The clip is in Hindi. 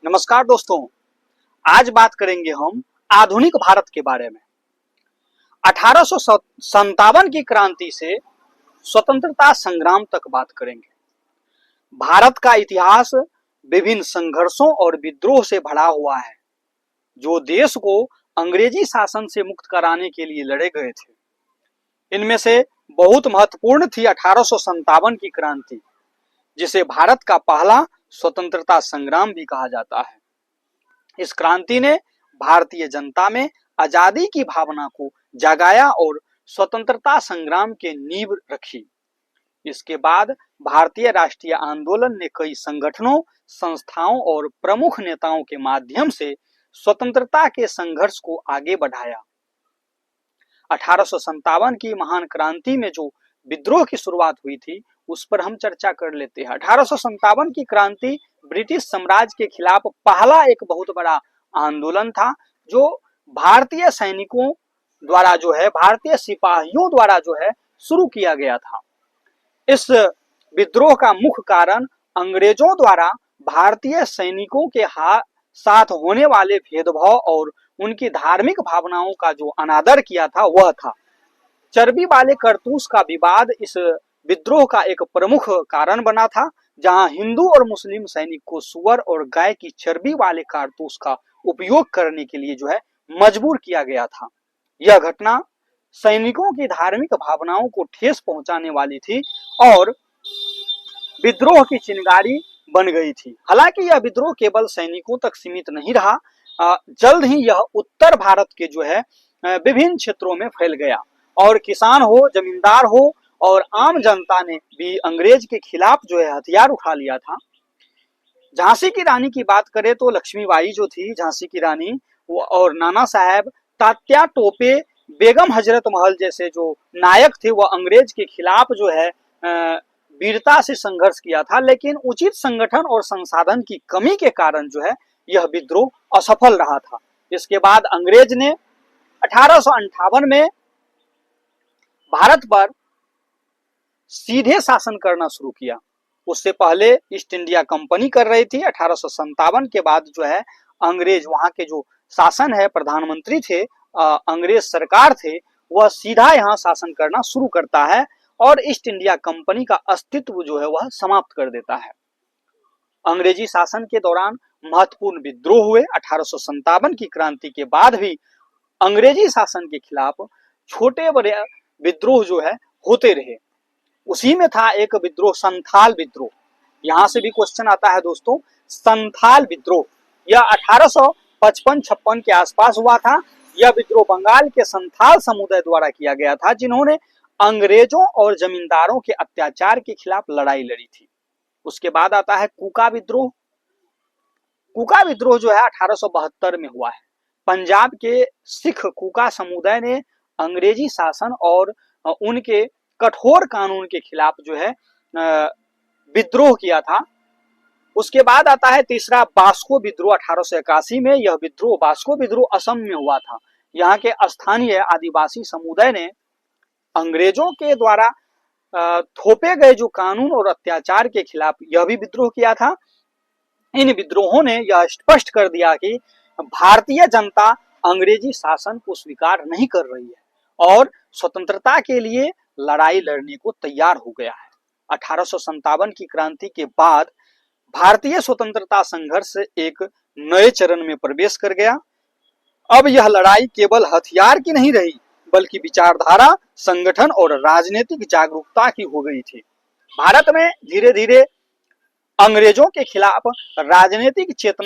नमस्कार दोस्तों, आज बात करेंगे हम आधुनिक भारत के बारे में। 1857 की क्रांति से स्वतंत्रता संग्राम तक बात करेंगे। भारत का इतिहास विभिन्न संघर्षों और विद्रोह से भरा हुआ है, जो देश को अंग्रेजी शासन से मुक्त कराने के लिए लड़े गए थे। इनमें से बहुत महत्वपूर्ण थी 1857 की क्रांति, जिसे भारत का पहला स्वतंत्रता संग्राम भी कहा जाता है। इस क्रांति ने भारतीय जनता में आजादी की भावना को जगाया और स्वतंत्रता संग्राम के नींव रखी। इसके बाद भारतीय राष्ट्रीय आंदोलन ने कई संगठनों, संस्थाओं और प्रमुख नेताओं के माध्यम से स्वतंत्रता के संघर्ष को आगे बढ़ाया। 1857 की महान क्रांति में जो विद्रोह की शुरुआत हुई थी, उस पर हम चर्चा कर लेते हैं। 1857 की क्रांति ब्रिटिश साम्राज्य के खिलाफ पहला एक बहुत बड़ा आंदोलन था, जो भारतीय सैनिकों द्वारा भारतीय सिपाहियों द्वारा शुरू किया गया था। इस विद्रोह का मुख्य कारण अंग्रेजों द्वारा भारतीय सैनिकों के साथ होने वाले भेदभाव और उनकी धार्मिक भावनाओं का जो अनादर किया था वह था। चर्बी वाले कारतूस का विवाद इस विद्रोह का एक प्रमुख कारण बना था, जहां हिंदू और मुस्लिम सैनिक को सुअर और गाय की चर्बी वाले कारतूस का उपयोग करने के लिए मजबूर किया गया था। यह घटना सैनिकों की धार्मिक भावनाओं को ठेस पहुंचाने वाली थी और विद्रोह की चिंगारी बन गई थी। हालांकि यह विद्रोह केवल सैनिकों तक सीमित नहीं रहा, जल्द ही यह उत्तर भारत के विभिन्न क्षेत्रों में फैल गया और किसान हो, जमींदार हो और आम जनता ने भी अंग्रेज के खिलाफ हथियार उठा लिया था। झांसी की रानी की बात करें तो लक्ष्मीबाई जो थी झांसी की रानी, और नाना साहब, तात्या टोपे, बेगम हजरत महल जैसे जो नायक थे, वह अंग्रेज के खिलाफ वीरता से संघर्ष किया था। लेकिन उचित संगठन और संसाधन की कमी के कारण यह विद्रोह असफल रहा था। इसके बाद अंग्रेज ने 1858 में भारत पर सीधे शासन करना शुरू किया। उससे पहले ईस्ट इंडिया कंपनी कर रही थी। 1857 के बाद अंग्रेज, वहां के जो शासन है, प्रधानमंत्री थे, अंग्रेज सरकार थे, वह सीधा यहाँ शासन करना शुरू करता है और ईस्ट इंडिया कंपनी का अस्तित्व वह समाप्त कर देता है। अंग्रेजी शासन के दौरान महत्वपूर्ण विद्रोह हुए। 1857 की क्रांति के बाद भी अंग्रेजी शासन के खिलाफ छोटे बड़े विद्रोह होते रहे। उसी में था एक विद्रोह, संथाल विद्रोह। यहां से भी क्वेश्चन आता है दोस्तों, संथाल विद्रोह। यह 1855-56 के आसपास हुआ था। यह विद्रोह बंगाल के संथाल समुदाय द्वारा किया गया था, जिन्होंने अंग्रेजों और जमींदारों के अत्याचार के खिलाफ लड़ाई लड़ी थी। उसके बाद आता है कूका विद्रोह। कूका विद्रोह 1872 में हुआ है। पंजाब के सिख कूका समुदाय ने अंग्रेजी शासन और उनके कठोर कानून के खिलाफ विद्रोह किया था। उसके बाद आता है तीसरा बास्को विद्रोह 1881 में। यह विद्रोह, बास्को विद्रोह, असम में हुआ था। यहाँ के स्थानीय आदिवासी समुदाय ने अंग्रेजों के द्वारा थोपे गए जो कानून और अत्याचार के खिलाफ यह भी विद्रोह किया था। इन विद्रोहों ने यह स्पष्ट कर दिया कि भारतीय जनता अंग्रेजी शासन को स्वीकार नहीं कर रही है और स्वतंत्रता के लिए लड़ाई लड़ने को तैयार हो गया है। 1857 की क्रांति के बाद भारतीय स्वतंत्रता संघर्ष एक नए चरण में प्रवेश कर गया। अब यह लड़ाई केवल हथियार की नहीं रही, बल्कि विचारधारा, संगठन और राजनीतिक जागरूकता की हो गई थी। भारत में धीरे धीरे अंग्रेजों के खिलाफ राजनीतिक चेतना